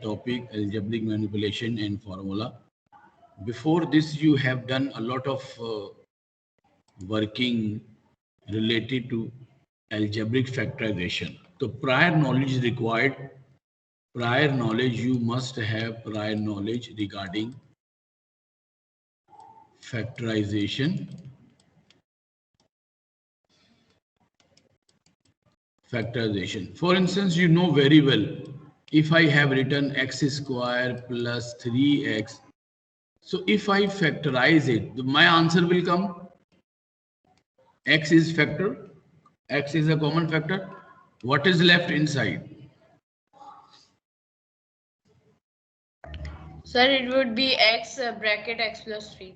topic algebraic manipulation and formula. Before this, you have done a lot of working related to algebraic factorization. So prior knowledge is required. Prior knowledge, you must have prior knowledge regarding factorization. Factorization. For instance, you know very well, if I have written x square plus 3x, so if I factorize it, my answer will come. X is factor. X is a common factor. What is left inside? Sir, it would be x bracket x plus 3.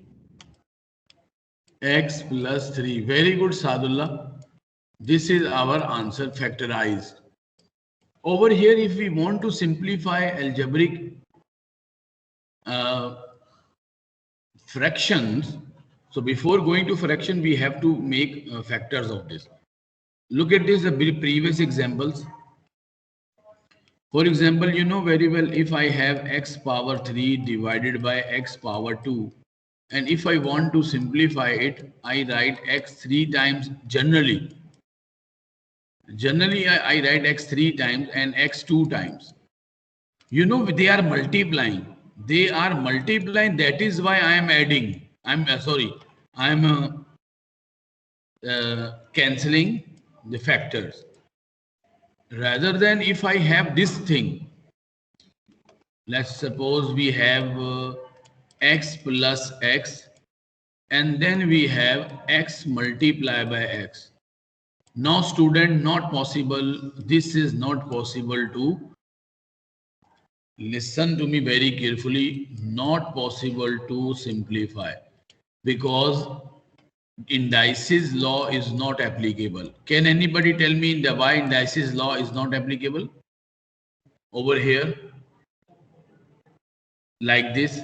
X plus 3. Very good, Sadullah. This is our answer factorized. Over here, if we want to simplify algebraic uh, fractions, so before going to fraction, we have to make factors of this. Look at this, the previous examples. For example, you know very well, if I have x power 3 divided by x power 2, and if I want to simplify it, I write x 3 times generally. Generally, I write x 3 times and x 2 times. You know, they are multiplying. They are multiplying. That is why I am adding. I'm sorry. I'm cancelling the factors. Rather than if I have this thing, let's suppose we have x plus x, and then we have x multiplied by x. Now, student, not possible. This is not possible to, listen to me very carefully, not possible to simplify because indices law is not applicable. Can anybody tell me why indices law is not applicable? Over here, like this,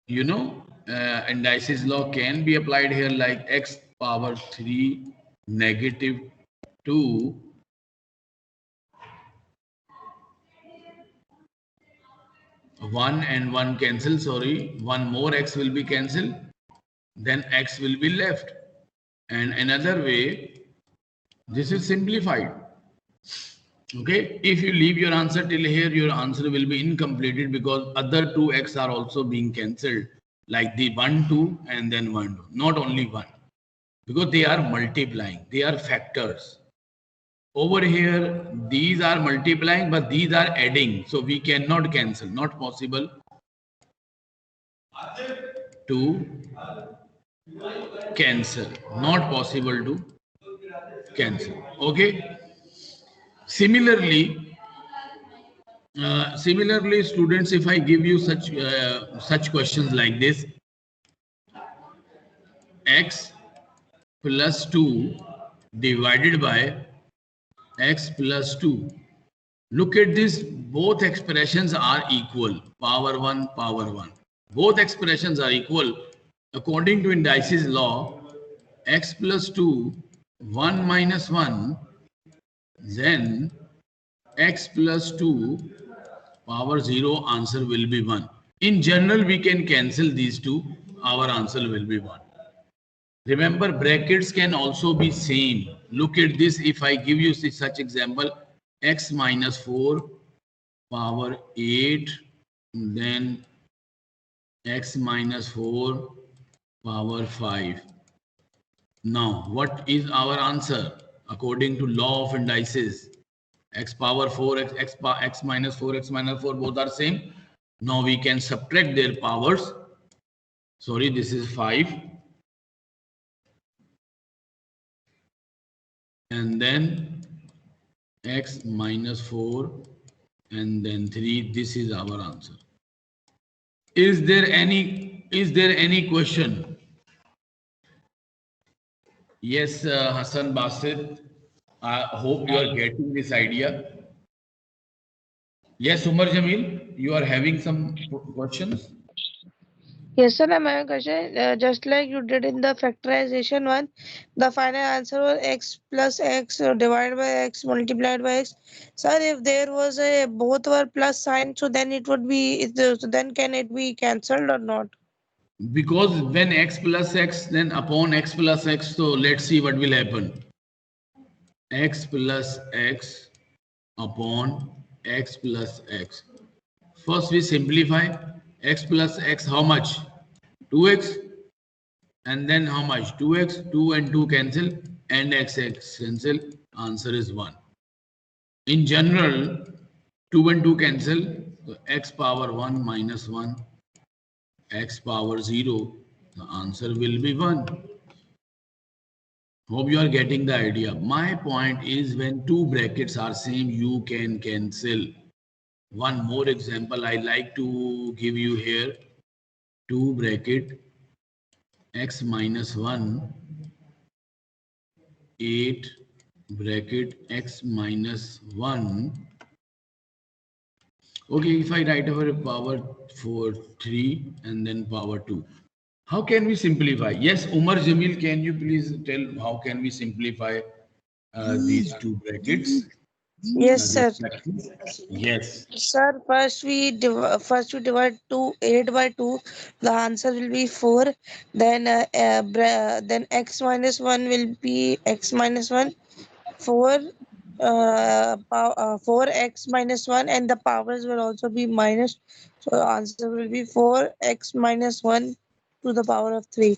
you know, indices law can be applied here like x power 3 negative 2 1 and 1 cancel, sorry, one more x will be cancelled, then x will be left. And another way, this is simplified. Okay, if you leave your answer till here, your answer will be incompleted because other two x are also being cancelled, like the 1 2 and then 1 2, not only 1, because they are multiplying, they are factors. Over here, these are multiplying, but these are adding, so we cannot cancel, not possible to cancel, not possible to cancel. Okay, similarly, similarly, students, if I give you such questions like this, x plus 2 divided by x plus 2. Look at this, both expressions are equal, power 1, power 1. Both expressions are equal. According to indices law, x plus 2, 1 minus 1, then x plus 2 power 0, answer will be 1. In general, we can cancel these two, our answer will be 1. Remember, brackets can also be same. Look at this, if I give you such example, x minus 4 power 8, then x minus 4 power 5. Now, what is our answer? According to law of indices, x power 4, x minus 4, x minus 4, both are same. Now we can subtract their powers. Sorry, this is 5. And then x minus 4 and then 3. This is our answer. Is there any question? Yes, Hassan Basit, I hope you are getting this idea. Yes, Umar Jamil, you are having some questions? Yes, sir. I have a question. Just like you did in the factorization one, the final answer was x plus x divided by x multiplied by x. Sir, if there was a both were plus sign, so then it would be. So then can it be cancelled or not? Because when x plus x, then upon x plus x, so let's see what will happen. X plus x upon x plus x. First we simplify. X plus x, how much? 2x. And then how much? 2x. 2 and 2 cancel. And x cancel. Answer is 1. In general, 2 and 2 cancel. So x power 1 minus 1. X power 0. The answer will be 1. Hope you are getting the idea. My point is when two brackets are same, you can cancel. One more example I like to give you here. 2 bracket x minus 1, 8 bracket x minus 1. Okay, if I write over power 4, 3 and then power 2. How can we simplify? Yes, Umar Jamil, can you please tell how can we simplify these two brackets? Yes, sir. Yes. Sir, first we divide 8 by 2. The answer will be 4. Then x minus 1 will be x minus 1. 4 4x minus 1, and the powers will also be minus. So the answer will be 4x minus 1 to the power of 3.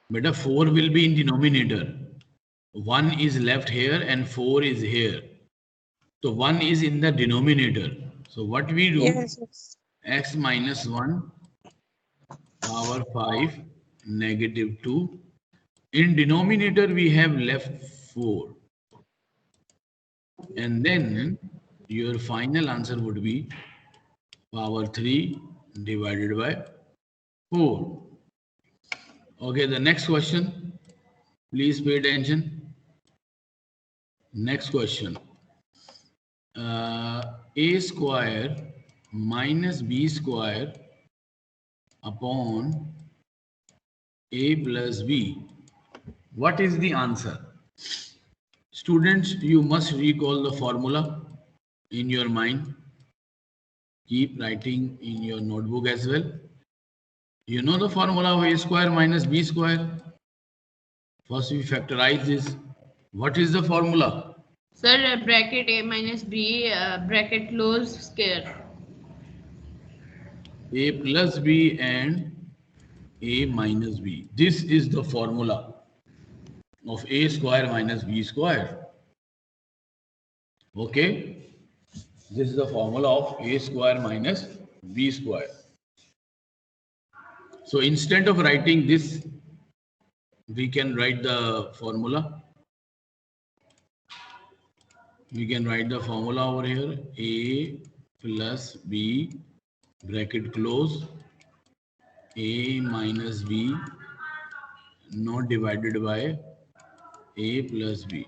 But a 4 will be in denominator. 1 is left here and 4 is here. So 1 is in the denominator. So what we do, Yes, yes. x minus 1 power 5 negative 2. In denominator we have left 4. And then your final answer would be power 3 divided by 4. Okay, the next question. Please pay attention. Next question. A square minus b square upon a plus b. What is the answer? Students, you must recall the formula in your mind. Keep writing in your notebook as well. You know the formula of a square minus b square. First we factorize this. What is the formula? Sir, bracket a minus b, bracket close, square. A plus b and a minus b. This is the formula of a square minus b square. Okay? This is the formula of a square minus b square. So instead of writing this, we can write the formula. We can write the formula over here. A plus b bracket close, a minus b not divided by a plus b.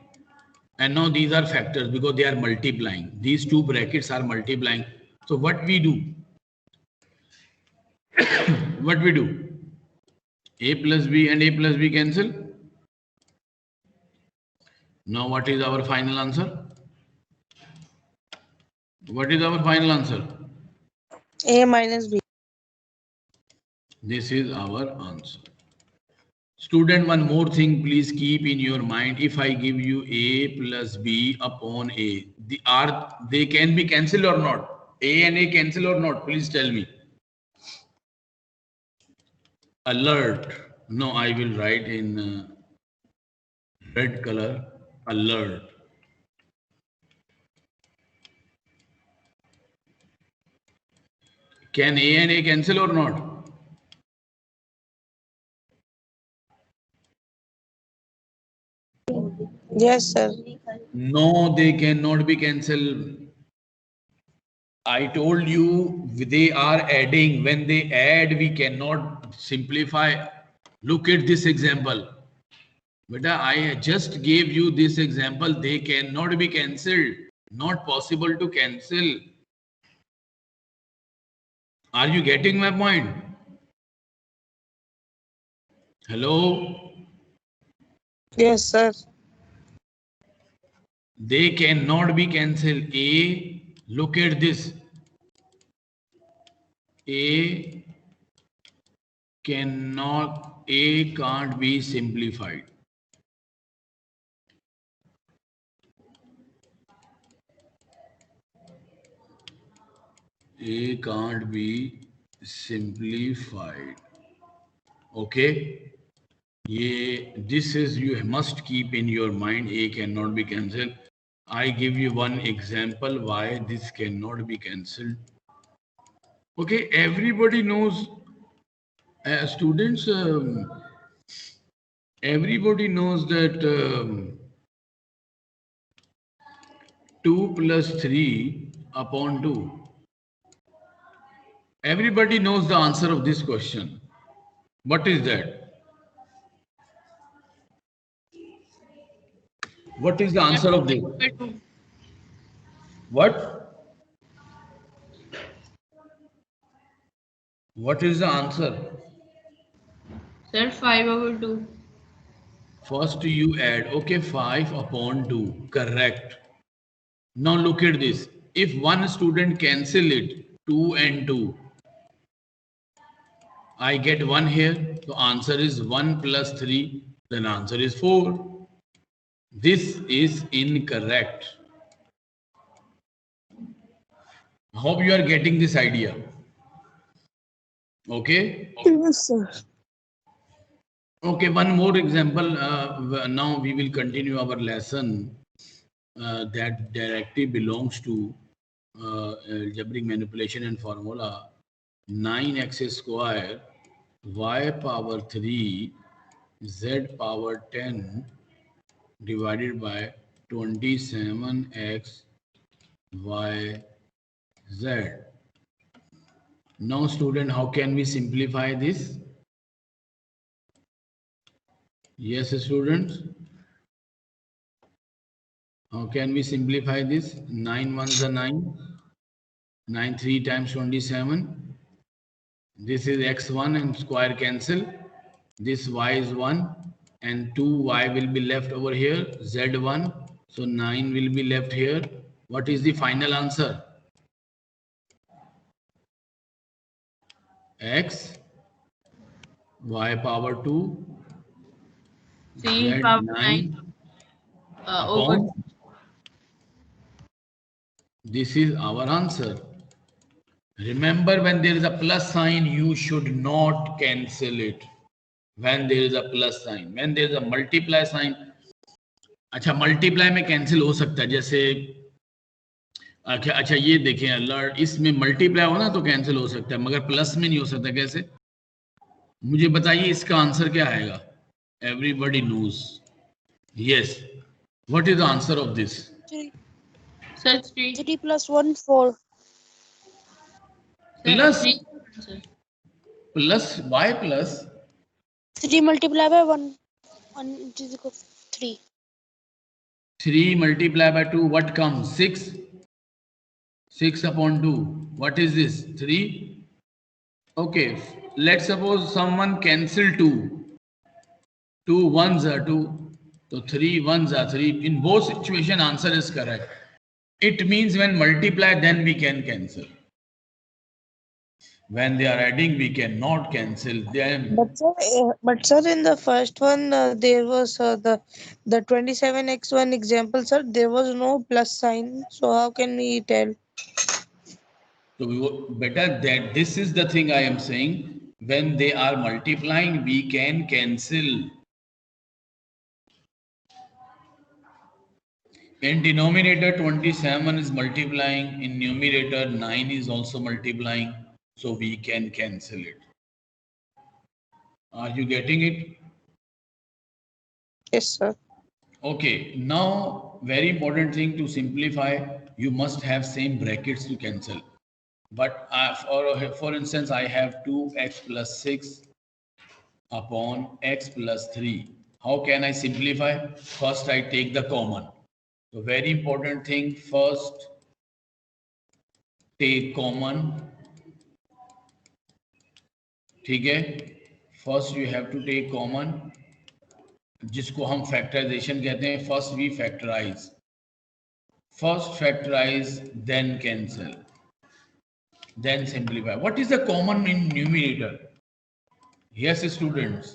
And now these are factors because they are multiplying. These two brackets are multiplying. So what we do? What we do? A plus b and a plus b cancel. Now what is our final answer? What is our final answer? A minus b. This is our answer. Student, one more thing please keep in your mind. If I give you a plus b upon a, they can be cancelled or not? A and a cancel or not? Please tell me. Alert. No, I will write in red color. Alert. Can A and A cancel or not? Yes, sir. No, they cannot be cancelled. I told you they are adding. When they add, we cannot simplify. Look at this example. Beta, I just gave you this example. They cannot be cancelled. Not possible to cancel. Are you getting my point? Hello? Yes, sir. They cannot be cancelled. A, look at this. A can't be simplified. A can't be simplified. Okay? This is, you must keep in your mind, A cannot be cancelled. I give you one example why this cannot be cancelled. Okay, everybody knows, students, everybody knows that 2 plus 3 upon 2. Everybody knows the answer of this question. What is that? What is the answer of this? What? What is the answer? Sir, 5/2. First you add, okay, 5 upon 2, correct. Now look at this. If one student cancel it, 2 and 2, I get 1 here. So answer is 1 plus 3, then answer is 4. This is incorrect. Hope you are getting this idea. Okay. Yes, sir. Okay, one more example. Now we will continue our lesson that directly belongs to algebraic manipulation and formula. 9x square y power 3 z power 10 divided by 27x y z. Now student, how can we simplify this? Yes, students. How can we simplify this? 9 ones are 9. 9 3 times 27. This is x1 and square cancel. This y is 1 and 2y will be left over here. Z1. So 9 will be left here. What is the final answer? X y power 2 C z power 9 9 over. upon. This is our answer. Remember, when there is a plus sign, you should not cancel it. When there is a plus sign, when there is a multiply sign, अच्छा multiply में cancel हो सकता है, जैसे अच्छा ये देखें alert, इसमें मल्टीप्लाई हो ना तो कैंसिल हो सकता है, मगर प्लस में नहीं हो सकता. कैसे? मुझे बताइए इसका आंसर क्या आएगा. Everybody knows. Yes, what is the answer of this? 3. Sir, 3. 3 plus 1, 4. Plus. 3. Sir. Plus, why plus? 3 multiplied by 1. 1 is equal to 3. 3 multiplied by 2, what comes? 6. 6 upon 2. What is this? 3. Okay, let's suppose someone cancel 2. 2 ones are 2. So 3 ones are 3. In both situations, answer is correct. It means when multiply, then we can cancel. When they are adding, we cannot cancel them. But sir, in the first one, there was the 27x1 example, sir. There was no plus sign. So how can we tell? So better that this is the thing I am saying. When they are multiplying, we can cancel. In denominator, 27 is multiplying. In numerator, 9 is also multiplying. So we can cancel it. Are you getting it? Yes, sir. Okay, now very important thing to simplify, you must have same brackets to cancel. But for instance, I have 2x plus 6 upon x plus 3. How can I simplify? First, I take the common. So very important thing, first take common. ठीक है, first you have to take common, जिसको हम factorisation कहते हैं. First we factorise, then cancel, then simplify. What is the common in numerator? Yes, students.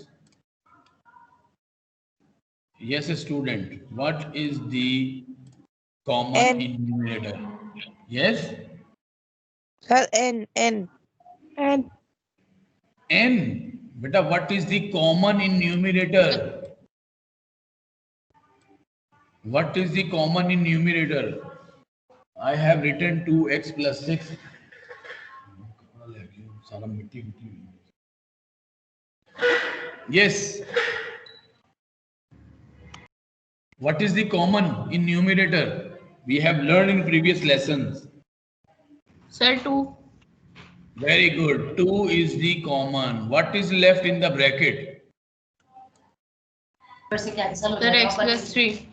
Yes, student. What is the common N. in numerator? Yes. Sir, N. N. N. Beta, what is the common in numerator? What is the common in numerator? I have written 2x plus 6. Yes. What is the common in numerator? We have learned in previous lessons. Sir, 2. Very good. 2 is the common. What is left in the bracket? Sir, x plus 3.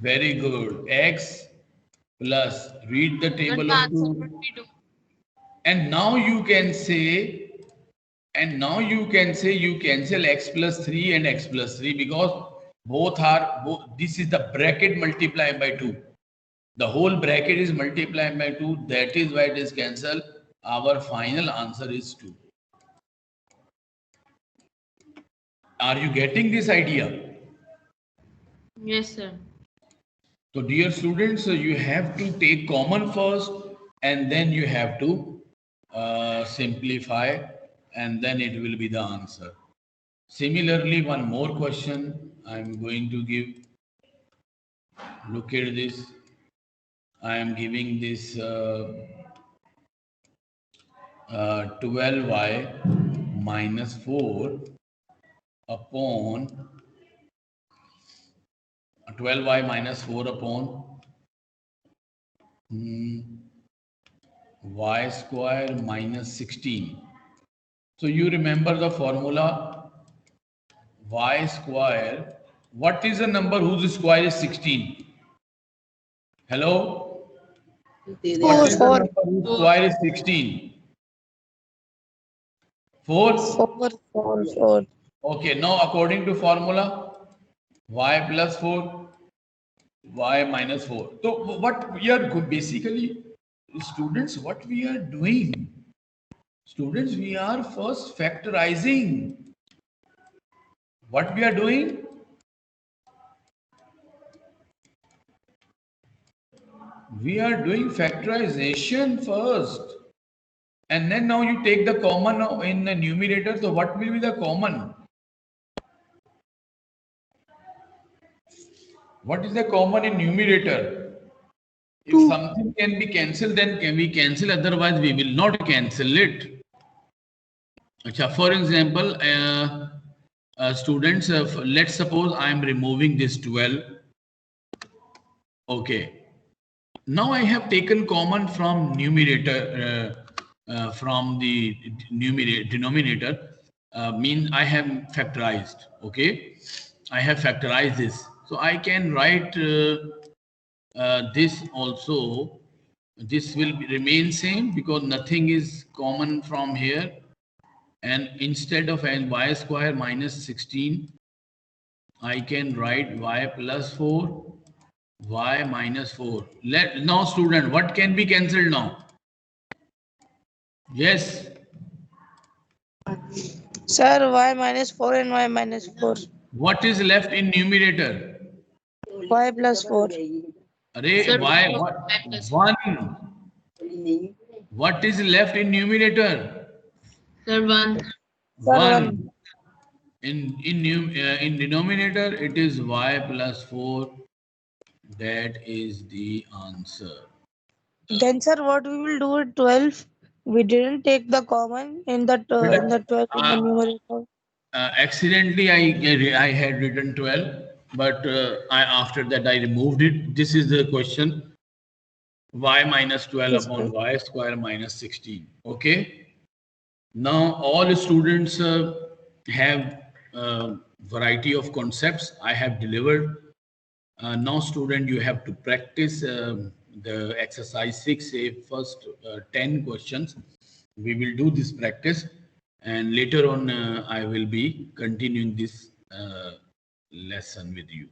Very good. X plus. Read the Sir, table the of answer 2. would be 2. And now you can say, you cancel x plus 3 and x plus 3 because this is the bracket multiplied by 2. The whole bracket is multiplied by 2. That is why it is cancelled. Our final answer is 2. Are you getting this idea? Yes, sir. So dear students, you have to take common first and then you have to simplify and then it will be the answer. Similarly, one more question I am going to give. Look at this. I am giving this 12y minus 4 upon 12y minus 4 upon y square minus 16. So you remember the formula y square. What is the number whose square is 16? Hello? What is the number whose square is 16? 4? 4. Okay, now according to formula, y plus 4, y minus 4. So what we are basically, students, what we are doing? Students, we are first factorizing. What we are doing? We are doing factorization first. And then now you take the common in the numerator. So what will be the common? What is the common in numerator? If something can be cancelled, then can we cancel? Otherwise, we will not cancel it. For example, students, let's suppose I am removing this 12. Okay. Now I have taken common from numerator, from the denominator, means I have factorized. Okay. I have factorized this. So I can write this also. This will remain same because nothing is common from here. And instead of y square minus 16, I can write y plus 4, y minus 4. Now student, what can be cancelled now? Yes. Sir, y minus 4 and y minus 4. What is left in numerator? Y plus 4. Array, Sir, y, y what? plus 1. What is left in numerator? Sir, 1. 1. In denominator, it is y plus 4. That is the answer. Then, sir, what we will do with 12? We didn't take the common in the 12 in the numerator. Accidentally, I had written 12, but after that I removed it. This is the question: y minus 12 upon y square minus 16. Okay. Now all students have variety of concepts I have delivered. Now student, you have to practice the exercise 6, say first 10 questions. We will do this practice and later on I will be continuing this lesson with you.